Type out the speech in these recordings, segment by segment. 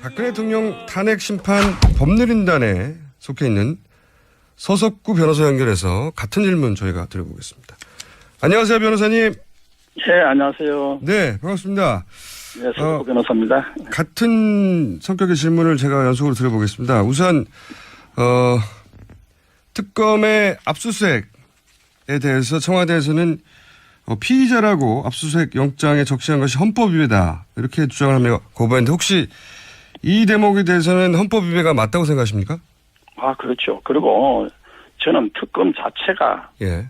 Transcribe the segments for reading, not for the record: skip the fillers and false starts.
박근혜 대통령 탄핵 심판 법률인단에 속해 있는 서석구 변호사 연결해서 같은 질문 저희가 드려보겠습니다. 안녕하세요, 변호사님. 네, 안녕하세요. 네, 반갑습니다. 네, 서석구 변호사입니다. 같은 성격의 질문을 제가 연속으로 드려보겠습니다. 우선 특검의 압수수색에 대해서 청와대에서는 피의자라고 압수수색 영장에 적시한 것이 헌법위배다 이렇게 주장을 하며 거부했는데 혹시 이 대목에 대해서는 헌법위배가 맞다고 생각하십니까? 아, 그렇죠. 그리고 저는 특검 자체가 예.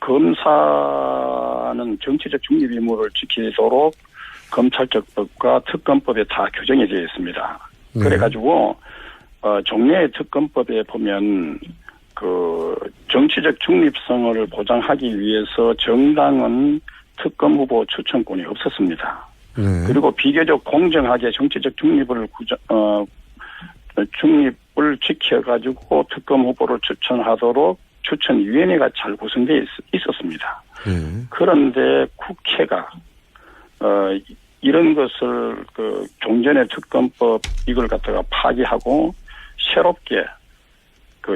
검사는 정치적 중립 의무를 지키도록 검찰적법과 특검법에 다 규정이 되어 있습니다. 네. 그래가지고 종래의 특검법에 보면 정치적 중립성을 보장하기 위해서 정당은 특검 후보 추천권이 없었습니다. 네. 그리고 비교적 공정하게 정치적 중립을 지켜가지고 특검 후보를 추천하도록 추천위원회가 잘 구성되어 있었습니다. 네. 그런데 국회가 이런 것을 종전의 특검법 이걸 갖다가 파기하고 새롭게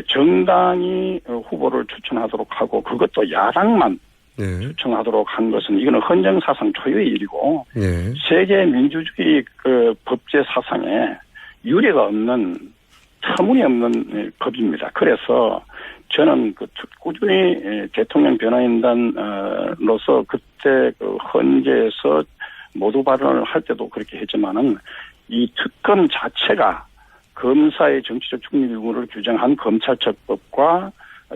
정당이 후보를 추천하도록 하고 그것도 야당만 네. 추천하도록 한 것은 이거는 헌정사상 초유의 일이고 네. 세계 민주주의 법제 사상에 유례가 없는 터무니없는 법입니다. 그래서 저는 꾸준히 대통령 변호인단으로서 그때 헌재에서 모두 발언을 할 때도 그렇게 했지만은 이 특검 자체가 검사의 정치적 중립 의무를 규정한 검찰처법과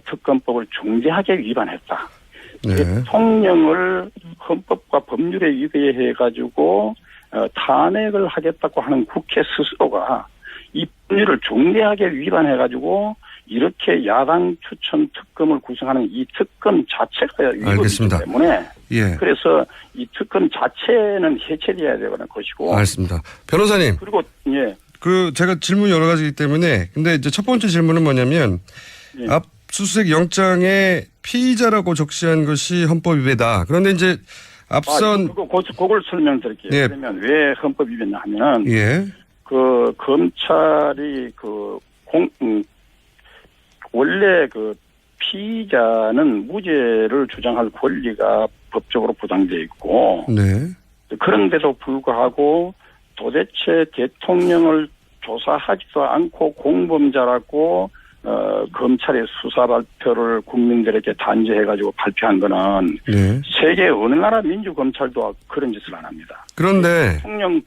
특검법을 중대하게 위반했다. 네. 대통령을 헌법과 법률에 위배해가지고 탄핵을 하겠다고 하는 국회 스스로가 이 법률을 중대하게 위반해가지고 이렇게 야당 추천 특검을 구성하는 이 특검 자체가 위법이기 때문에 예. 그래서 이 특검 자체는 해체돼야 되는 것이고. 알겠습니다. 변호사님. 그리고 예. 제가 질문이 여러 가지이기 때문에 근데 이제 첫 번째 질문은 뭐냐면 예. 압수수색 영장에 피의자라고 적시한 것이 헌법 위배다. 그런데 이제 앞선 그걸 설명드릴게요. 예. 그러면 왜 헌법 위배냐 하면 예. 검찰이 원래 피의자는 무죄를 주장할 권리가 법적으로 보장되어 있고 네. 그런데도 불구하고 도대체 대통령을 조사하지도 않고 공범자라고 검찰의 수사 발표를 국민들에게 단죄해가지고 발표한 거는 네. 세계 어느 나라 민주검찰도 그런 짓을 안 합니다. 그런데 대통령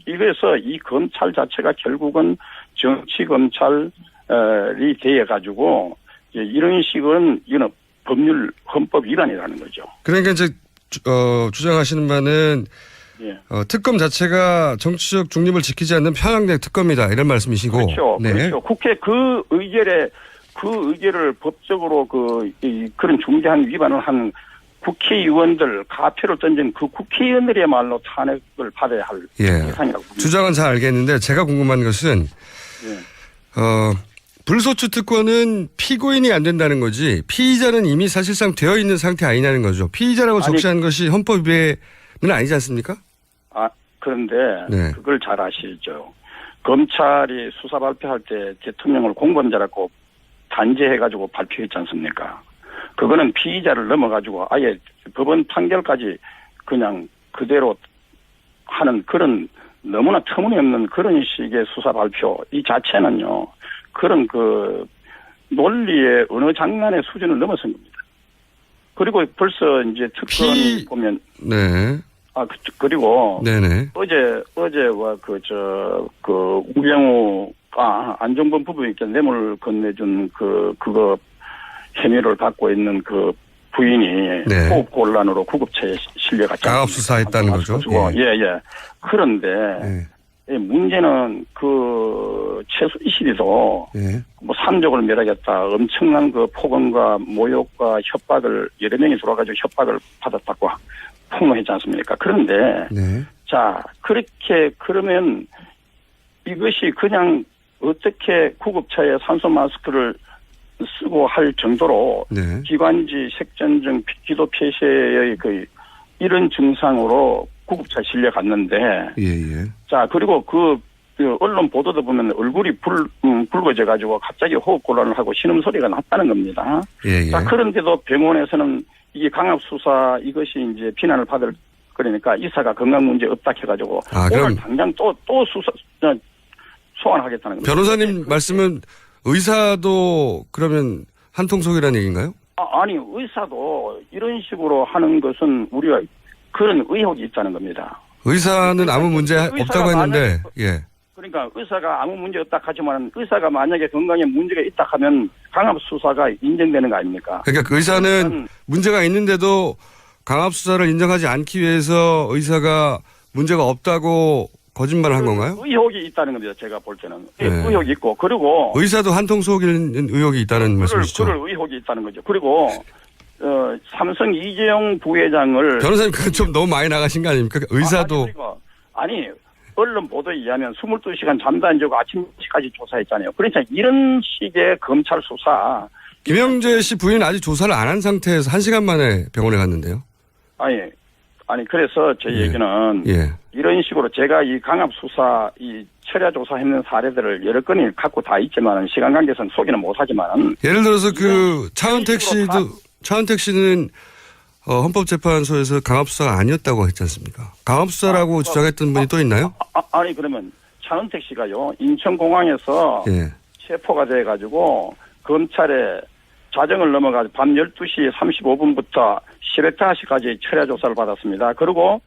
이래서 이 검찰 자체가 결국은 정치검찰이 되어가지고 이런 식은 이건 법률 헌법 위반이라는 거죠. 그러니까 이제 주장하시는 바는 예. 특검 자체가 정치적 중립을 지키지 않는 편향된 특검이다 이런 말씀이시고. 그렇죠. 네. 그렇죠. 국회 그 의결을 법적으로 그런 중대한 위반을 한 국회의원들 가표를 던진 그 국회의원들이야말로 탄핵을 받아야 할 대상이라고 봅니다. 주장은 잘 알겠는데 제가 궁금한 것은 불소추 특권은 피고인이 안 된다는 거지 피의자는 이미 사실상 되어 있는 상태 아니냐는 거죠. 피의자라고 적시한 것이 헌법 위배는 아니지 않습니까? 그런데 네. 그걸 잘 아시죠. 검찰이 수사 발표할 때 대통령을 공범자라고 단죄해가지고 발표했지 않습니까? 그거는 피의자를 넘어가지고 아예 법원 판결까지 그냥 그대로 하는 그런 너무나 터무니없는 그런 식의 수사 발표 이 자체는요. 그런 논리의 어느 장난의 수준을 넘어선 겁니다. 그리고 벌써 이제 특검 보면 네. 그리고 네네. 어제와 우병우가 안종범 부부에게 뇌물 건네준 그거 혐의를 받고 있는 그 부인이 네. 호흡 곤란으로 구급차에 실려갔죠. 가압 수사했다는 거죠. 예. 그런데 문제는 최소 이실이도 삼족을 멸하겠다. 엄청난 폭언과 모욕과 협박을 여러 명이 들어와가지고 협박을 받았다고 폭로했지 않습니까? 그런데 자 그러면 이것이 그냥 어떻게 구급차에 산소 마스크를 쓰고 할 정도로 기관지 색전증 기도 폐쇄의 이런 증상으로 구급차 실려 갔는데 예. 자 그리고 그 언론 보도도 보면 얼굴이 붉어져 가지고 갑자기 호흡곤란을 하고 신음소리가 났다는 겁니다. 예. 자 그런데도 병원에서는 이게 강압수사 이것이 이제 비난을 받을 그러니까 이사가 건강 문제 없다 해가지고 그럼 오늘 당장 또 수사 소환하겠다는 겁니다. 변호사님 말씀은 의사도 그러면 한통속이라는 얘기인가요? 아니 의사도 이런 식으로 하는 것은 우리가 그런 의혹이 있다는 겁니다. 의사는 아무 문제 없다고 했는데 예. 그러니까 의사가 아무 문제 없다 하지만 의사가 만약에 건강에 문제가 있다 하면 강압수사가 인정되는 거 아닙니까? 그러니까 그 의사는 문제가 있는데도 강압수사를 인정하지 않기 위해서 의사가 문제가 없다고 거짓말을 한 건가요? 의혹이 있다는 겁니다. 제가 볼 때는. 의혹이 있고 그리고 의사도 한통속인 의혹이 있다는 말씀이시죠? 그럴 의혹이 있다는 거죠. 그리고 삼성 이재용 부회장을 변호사님 그건 좀 너무 많이 나가신 거 아닙니까? 의사도 아니 언론 보도에 의하면 22시간 잠도 안 자고 아침 10시까지 조사했잖아요. 그러니까 이런 식의 검찰 수사 김영재 씨 부인은 아직 조사를 안 한 상태에서 1시간 만에 병원에 갔는데요. 아니 그래서 제 얘기는 이런 식으로 제가 이 강압 수사 이 철야 조사했는 사례들을 여러 건이 갖고 다 있지만 시간 관계상 소개는 못하지만 예를 들어서 그 차은택 씨는 헌법재판소에서 강압수사가 아니었다고 했지 않습니까? 강압수사라고 주장했던 분이 또 있나요? 아니 그러면 차은택 씨가요 인천공항에서 체포가 돼가지고 검찰에 자정을 넘어가지고 밤 12시 35분부터 새벽 5시까지 철야 조사를 받았습니다. 그리고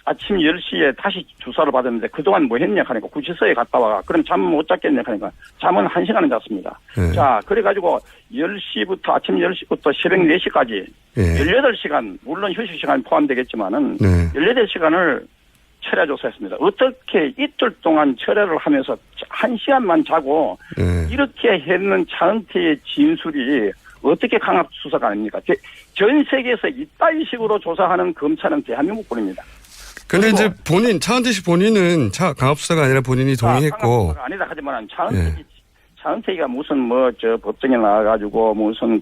아침 10시에 다시 주사를 받았는데 그동안 뭐 했냐 하니까 구치소에 갔다 와. 그럼 잠 못 잤겠냐 하니까 잠은 1시간은 잤습니다. 자, 그래가지고 10시부터 아침 10시부터 새벽 4시까지 18시간 물론 휴식 시간 포함되겠지만은 18시간을 철야 조사했습니다. 어떻게 이틀 동안 철야를 하면서 1시간만 자고 이렇게 했는 차은택의 진술이 어떻게 강압 수사가 아닙니까? 전 세계에서 이따위 식으로 조사하는 검찰은 대한민국뿐입니다. 근데 이제 차은택 씨 본인은 강압 수사가 아니라 본인이 동의했고. 강압 수사가 아니다 하지만 차은택이가 무슨 법정에 나와가지고 무슨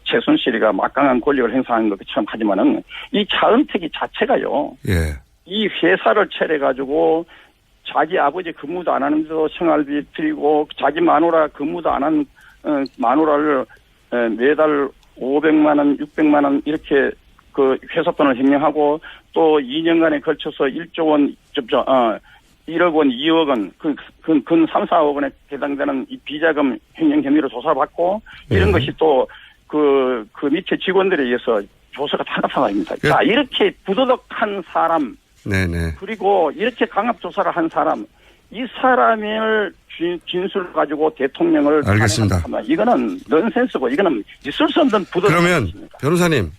최순실이가 막강한 권력을 행사하는 것처럼 하지만은 이 차은택이 자체가요. 이 회사를 차려가지고 자기 아버지 근무도 안 하는데도 생활비 드리고 자기 마누라 근무도 안 한 마누라를 매달 500만 원, 600만 원 이렇게 그 회사 돈을 횡령하고 또 2년간에 걸쳐서 1조 원, 1억 원, 2억 원, 근 3, 4억 원에 해당되는 이 비자금 횡령 혐의로 조사받고 이런 것이 또 그 밑에 직원들에 의해서 조사가 타락하다입니다. 자, 이렇게 부도덕한 사람, 그리고 이렇게 강압조사를 한 사람, 이 사람을 진술 가지고 대통령을 알겠습니다. 이거는 넌센스고 이거는 있을 수 없는 부도덕. 그러면 변호사님,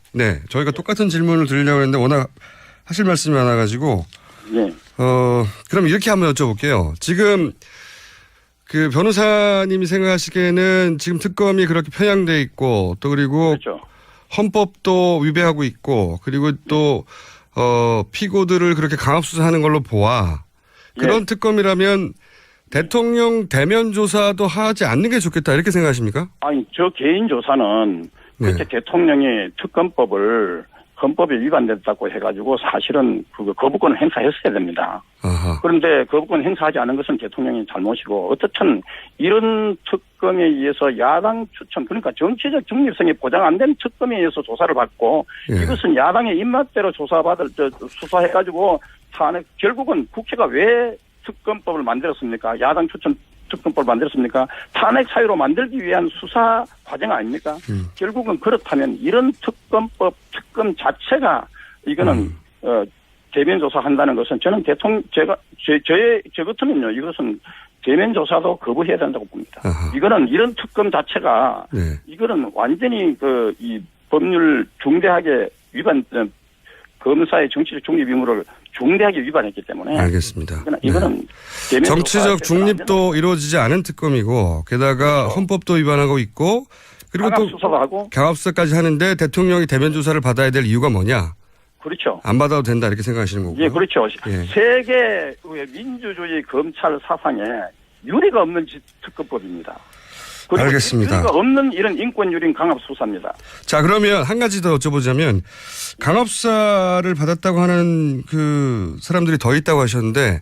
저희가 똑같은 질문을 드리려고 했는데 워낙 하실 말씀이 많아가지고 그럼 이렇게 한번 여쭤볼게요. 지금 그 변호사님이 생각하시기에는 지금 특검이 그렇게 편향돼 있고 또 그리고 헌법도 위배하고 있고 그리고 또 피고들을 그렇게 강압수사하는 걸로 보아. 그런 특검이라면 대통령 대면 조사도 하지 않는 게 좋겠다 이렇게 생각하십니까? 아니 저 개인 조사는 그렇게 대통령이 특검법을 헌법에 위반됐다고 해가지고 사실은 그 거부권을 행사했어야 됩니다. 그런데 거부권 행사하지 않은 것은 대통령이 잘못이고 어떻든 이런 특검에 의해서 야당 추천 그러니까 정치적 중립성이 보장 안 된 특검에 의해서 조사를 받고 이것은 야당의 입맛대로 수사해가지고 결국은 국회가 왜 특검법을 만들었습니까? 야당 추천 특검법을 만들었습니까? 탄핵 사유로 만들기 위한 수사 과정 아닙니까? 결국은 그렇다면 이런 특검 자체가 이거는 대면 조사한다는 것은 저는 저 같으면요 이것은 대면 조사도 거부해야 된다고 봅니다. 이거는 이런 특검 자체가 이거는 완전히 이 법률 중대하게 검사의 정치적 중립 의무를 중대하게 위반했기 때문에. 알겠습니다. 이거는 정치적 중립도 이루어지지 않은 특검이고 게다가 헌법도 위반하고 있고 그리고 또 강압수사까지 하는데 대통령이 대면 조사를 받아야 될 이유가 뭐냐? 그렇죠. 안 받아도 된다 이렇게 생각하시는 거고요. 그렇죠. 세계 민주주의 검찰 사상에 유례가 없는 특검법입니다. 그리고 알겠습니다. 증거가 없는 이런 인권유린 강압 수사입니다. 자, 그러면 한 가지 더 여쭤보자면 강압 수사를 받았다고 하는 그 사람들이 더 있다고 하셨는데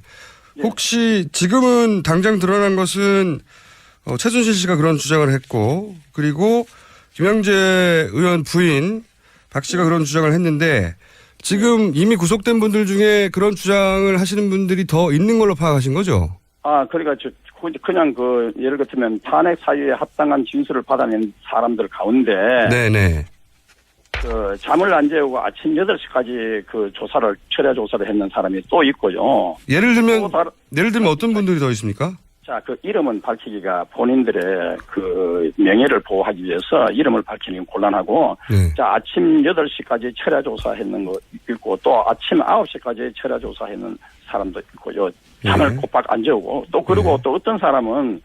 혹시 지금은 당장 드러난 것은 최순실 씨가 그런 주장을 했고 그리고 김영재 의원 부인 박 씨가 그런 주장을 했는데 지금 이미 구속된 분들 중에 그런 주장을 하시는 분들이 더 있는 걸로 파악하신 거죠? 그러니까 그냥 예를 들면 탄핵 사유에 합당한 진술을 받아낸 사람들 가운데 네네. 잠을 안 재우고 아침 8시까지 철야 조사를 했는 사람이 또 있고요. 예를 들면 어떤 분들이 더 있습니까? 자, 이름은 밝히기가 본인들의 명예를 보호하기 위해서 이름을 밝히는 게 곤란하고, 네. 자, 아침 8시까지 철야 조사했는 거 있고, 또 아침 9시까지 철야 조사했는 사람도 있고요. 잠을 꼬박 안 재우고, 또 그리고 또 어떤 사람은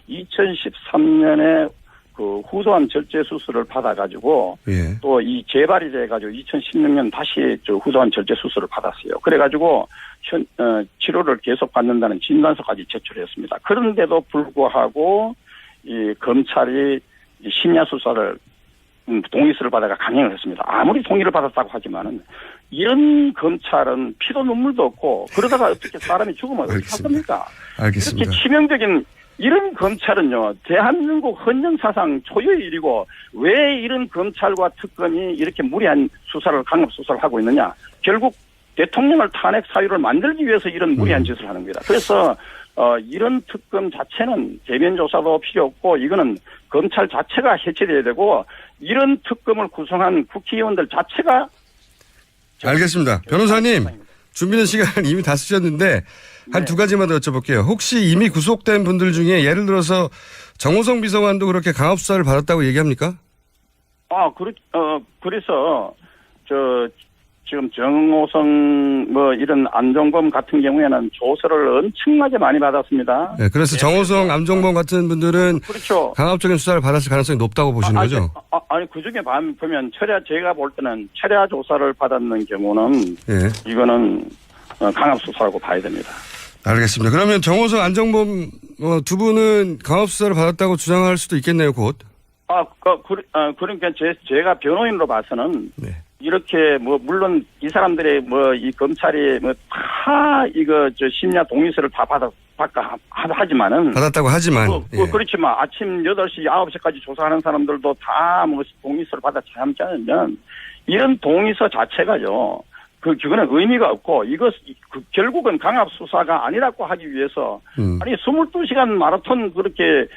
2013년에 후소암 절제 수술을 받아가지고, 또 이 재발이 돼가지고 2016년 다시 후소암 절제 수술을 받았어요. 그래가지고, 치료를 계속 받는다는 진단서까지 제출했습니다. 그런데도 불구하고 이 검찰이 심야 수사를 동의서를 받아가 강행을 했습니다. 아무리 동의를 받았다고 하지만은 이런 검찰은 피도 눈물도 없고 그러다가 어떻게 사람이 죽으면 어떻게 합니까? 알겠습니다. 이렇게 치명적인 이런 검찰은요, 대한민국 헌정사상 초유의 일이고 왜 이런 검찰과 특검이 이렇게 무리한 수사를 강압 수사를 하고 있느냐? 결국 대통령을 탄핵 사유를 만들기 위해서 이런 무리한 짓을 하는 겁니다. 그래서 이런 특검 자체는 대면 조사도 필요 없고 이거는 검찰 자체가 해체돼야 되고 이런 특검을 구성한 국회의원들 자체가 알겠습니다. 변호사님 준비된 시간을 이미 다 쓰셨는데 한 두 가지만 더 여쭤볼게요. 혹시 이미 구속된 분들 중에 예를 들어서 정호성 비서관도 그렇게 강압 수사를 받았다고 얘기합니까? 그래서 지금 정호성 이런 안종범 같은 경우에는 조서를 엄청나게 많이 받았습니다. 네, 그래서 정호성, 안종범 같은 분들은 그렇죠. 강압적인 수사를 받았을 가능성이 높다고 보시는 거죠? 아니 그중에 보면 제가 볼 때는 철야 조사를 받았는 경우는 이거는 강압 수사라고 봐야 됩니다. 알겠습니다. 그러면 정호성, 안종범 두 분은 강압 수사를 받았다고 주장할 수도 있겠네요, 곧. 그러니까 제가 변호인으로 봐서는 이렇게 물론 이 사람들의 이 검찰이 다 심야 동의서를 다 하지만은 받았다고 하지만 그렇지만 아침 8시 9시까지 조사하는 사람들도 다 동의서를 받아 참지 않으면 이런 동의서 자체가요 그거는 의미가 없고 결국은 강압 수사가 아니라고 하기 위해서 아니 22시간 마라톤 그렇게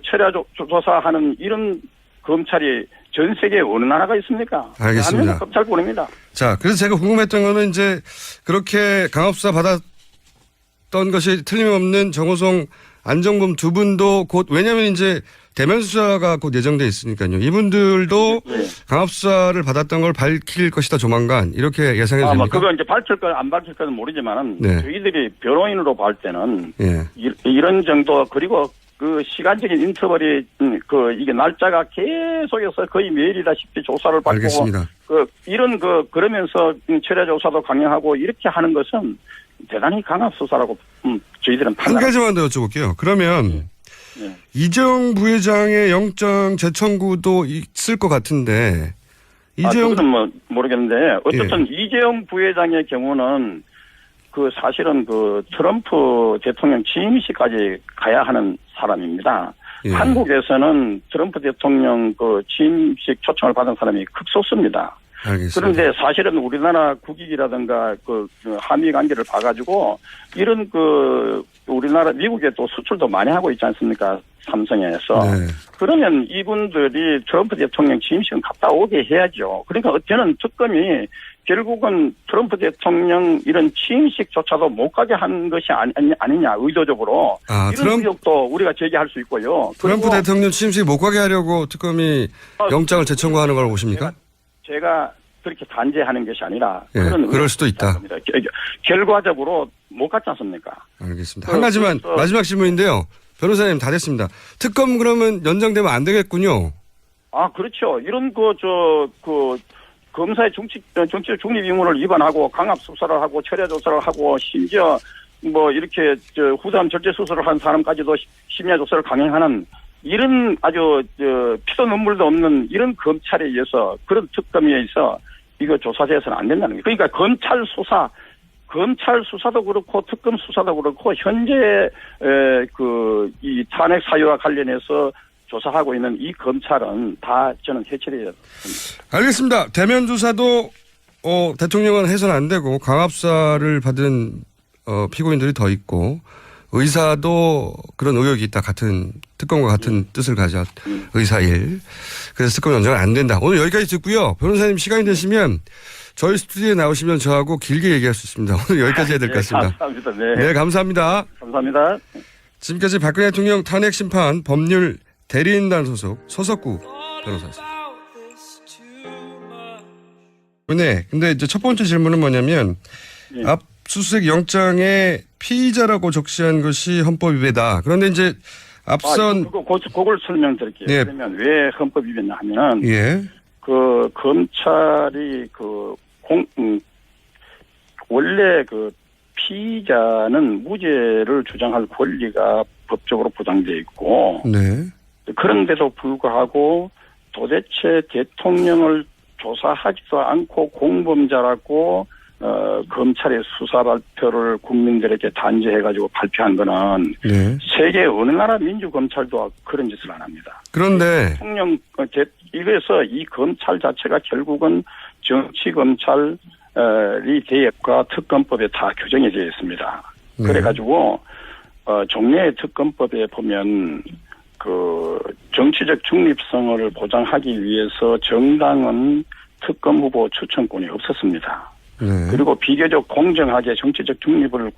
철야 조사하는 이런 검찰이 전 세계에 어느 나라가 있습니까? 알겠습니다. 검찰뿐입니다. 자, 그래서 제가 궁금했던 거는 이제 그렇게 강압수사 받았던 것이 틀림없는 정호성, 안종범 두 분도 곧 왜냐하면 이제 대면 수사가 곧 예정돼 있으니까요. 이분들도 강압수사를 받았던 걸 밝힐 것이다 조만간 이렇게 예상해도 됩니까? 그거 이제 밝힐 거 안 밝힐 거는 모르지만은 저희들이 변호인으로 볼 때는 이런 정도 그리고 시간적인 인터벌이 이게 날짜가 계속해서 거의 매일이다시피 조사를 받고 알겠습니다. 그러면서 철야 조사도 강행하고 이렇게 하는 것은 대단히 강압 수사라고 저희들은 한 가지만 더 여쭤볼게요. 그러면 이재용 부회장의 영장 재청구도 있을 것 같은데 그건 모르겠는데 어쨌든 이재용 부회장의 경우는 사실은 트럼프 대통령 취임식까지 가야 하는 사람입니다. 한국에서는 트럼프 대통령 취임식 초청을 받은 사람이 극소수입니다. 알겠습니다. 그런데 사실은 우리나라 국익이라든가 한미 관계를 봐가지고 이런 우리나라 미국에 또 수출도 많이 하고 있지 않습니까? 삼성에서. 그러면 이분들이 트럼프 대통령 취임식은 갔다 오게 해야죠. 그러니까 저는 특검이 결국은 트럼프 대통령 이런 취임식조차도 못 가게 한 것이 아니냐 의도적으로 이런 의혹도 우리가 제기할 수 있고요. 트럼프 대통령 취임식 못 가게 하려고 특검이 영장을 재청구하는 걸 보십니까? 제가 그렇게 단죄하는 것이 아니라 그럴 수도 있다. 결과적으로 못 갔지 않습니까? 알겠습니다. 한 가지만 마지막 질문인데요. 변호사님 다 됐습니다. 특검 그러면 연장되면 안 되겠군요. 그렇죠. 이런 검사의 정치적 중립 의무를 위반하고 강압 수사를 하고 철야 조사를 하고 심지어 이렇게 후담 절제 수술을 한 사람까지도 심야 조사를 강행하는 이런 아주 피도 눈물도 없는 이런 검찰에 의해서 그런 특검에 의해서 이거 조사돼서는 안 된다는 거예요. 그러니까 검찰 수사도 그렇고 특검 수사도 그렇고 현재 이 탄핵 사유와 관련해서 조사하고 있는 이 검찰은 다 저는 해체돼야 됩니다. 알겠습니다. 대면 조사도 대통령은 해서는 안 되고 강압사를 받은 피고인들이 더 있고 의사도 그런 의혹이 있다. 같은 특검과 같은 뜻을 가진 의사일. 그래서 특검 연장은 안 된다. 오늘 여기까지 듣고요. 변호사님 시간이 되시면 저희 스튜디오에 나오시면 저하고 길게 얘기할 수 있습니다. 오늘 여기까지 해야 될 것 같습니다. 감사합니다. 네, 감사합니다. 감사합니다. 지금까지 박근혜 대통령 탄핵 심판 법률 대리인단 소속 서석구 변호사였습니다. 네, 근데 이제 첫 번째 질문은 뭐냐면 압수수색 영장에 피의자라고 적시한 것이 헌법 위배다. 그런데 이제 앞선 그걸 설명드릴게요. 예. 그러면 왜 헌법 위배냐 하면 예. 그 검찰이 원래 피의자는 무죄를 주장할 권리가 법적으로 보장되어 있고 네. 그런데도 불구하고 도대체 대통령을 조사하지도 않고 공범자라고 검찰의 수사 발표를 국민들에게 단죄해가지고 발표한 거는 네. 세계 어느 나라 민주검찰도 그런 짓을 안 합니다. 그런데 이래서 이 검찰 자체가 결국은 정치검찰이 대역과 특검법에 다 규정이 되어 있습니다. 네. 그래가지고 종래의 특검법에 보면 정치적 중립성을 보장하기 위해서 정당은 특검 후보 추천권이 없었습니다. 네. 그리고 비교적 공정하게 정치적 중립을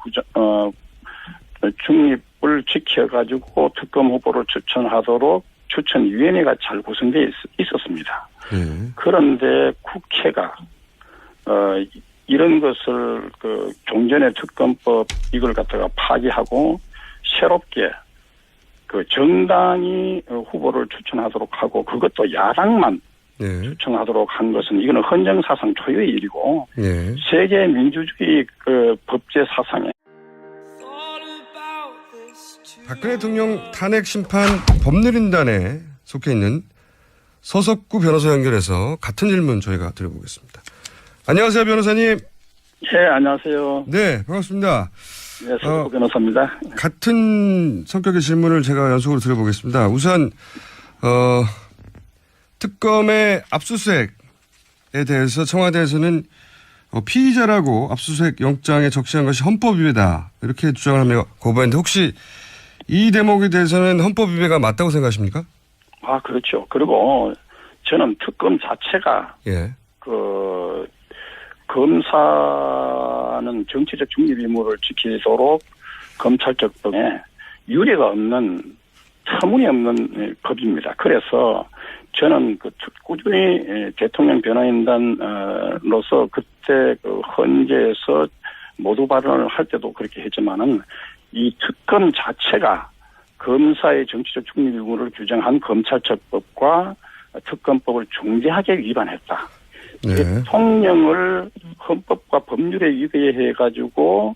지켜가지고 특검 후보를 추천하도록 추천위원회가 잘 구성되어 있었습니다. 네. 그런데 국회가 이런 것을 종전의 특검법 이걸 갖다가 파기하고 새롭게 정당이 후보를 추천하도록 하고 그것도 야당만 네. 추천하도록 한 것은 이거는 헌정사상 초유의 일이고 네. 세계 민주주의 법제 사상에 박근혜 대통령 탄핵 심판 법률인단에 속해 있는 서석구 변호사 연결해서 같은 질문 저희가 드려보겠습니다. 안녕하세요, 변호사님. 네, 안녕하세요. 네, 반갑습니다. 네, 서석구 변호사입니다. 같은 성격의 질문을 제가 연속으로 드려보겠습니다. 우선 특검의 압수수색에 대해서 청와대에서는 피의자라고 압수수색 영장에 적시한 것이 헌법 위배다 이렇게 주장을 하며 거부했는데 혹시 이 대목에 대해서는 헌법 위배가 맞다고 생각하십니까? 그렇죠. 그리고 저는 특검 자체가 예. 검사는 정치적 중립 의무를 지키도록 검찰적 법에 유례가 없는 터무니없는 법입니다. 그래서 저는 꾸준히 대통령 변호인단으로서 그때 헌재에서 모두 발언을 할 때도 그렇게 했지만은 이 특검 자체가 검사의 정치적 중립 의무를 규정한 검찰처법과 특검법을 중대하게 위반했다. 네. 대통령을 헌법과 법률에 위배해가지고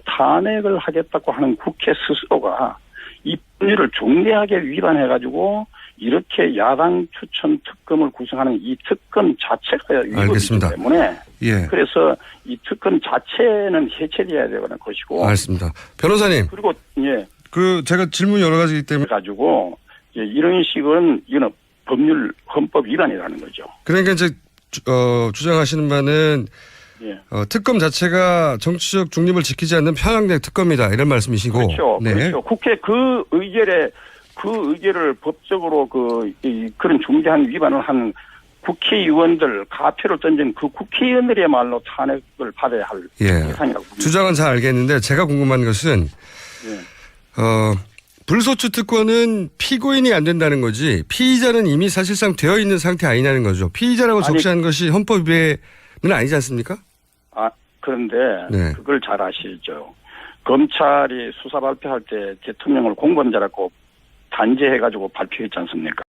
탄핵을 하겠다고 하는 국회 스스로가 이 법률을 중대하게 위반해가지고 이렇게 야당 추천 특검을 구성하는 이 특검 자체가 위법이기 때문에 예. 그래서 이 특검 자체는 해체돼야 되는 것이고. 알겠습니다. 변호사님. 그리고 제가 질문 여러 가지이기 때문에 가지고 이런 식은 이거는 법률 헌법 위반이라는 거죠. 그러니까 이제 주장하시는 바는 예. 특검 자체가 정치적 중립을 지키지 않는 편향된 특검이다 이런 말씀이시고. 그렇죠. 네. 그렇죠. 국회 그 의결을 법적으로 그런 중대한 위반을 한 국회의원들 가표를 던진 그 국회의원들이야말로 탄핵을 받아야 할 대상이라고 봅니다. 주장은 잘 알겠는데 제가 궁금한 것은 불소추 특권은 피고인이 안 된다는 거지 피의자는 이미 사실상 되어 있는 상태 아니냐는 거죠. 피의자라고 적시한 것이 헌법 위배는 아니지 않습니까? 그런데 네. 그걸 잘 아시죠. 검찰이 수사 발표할 때 대통령을 공범자라고 단죄해가지고 발표했지 않습니까?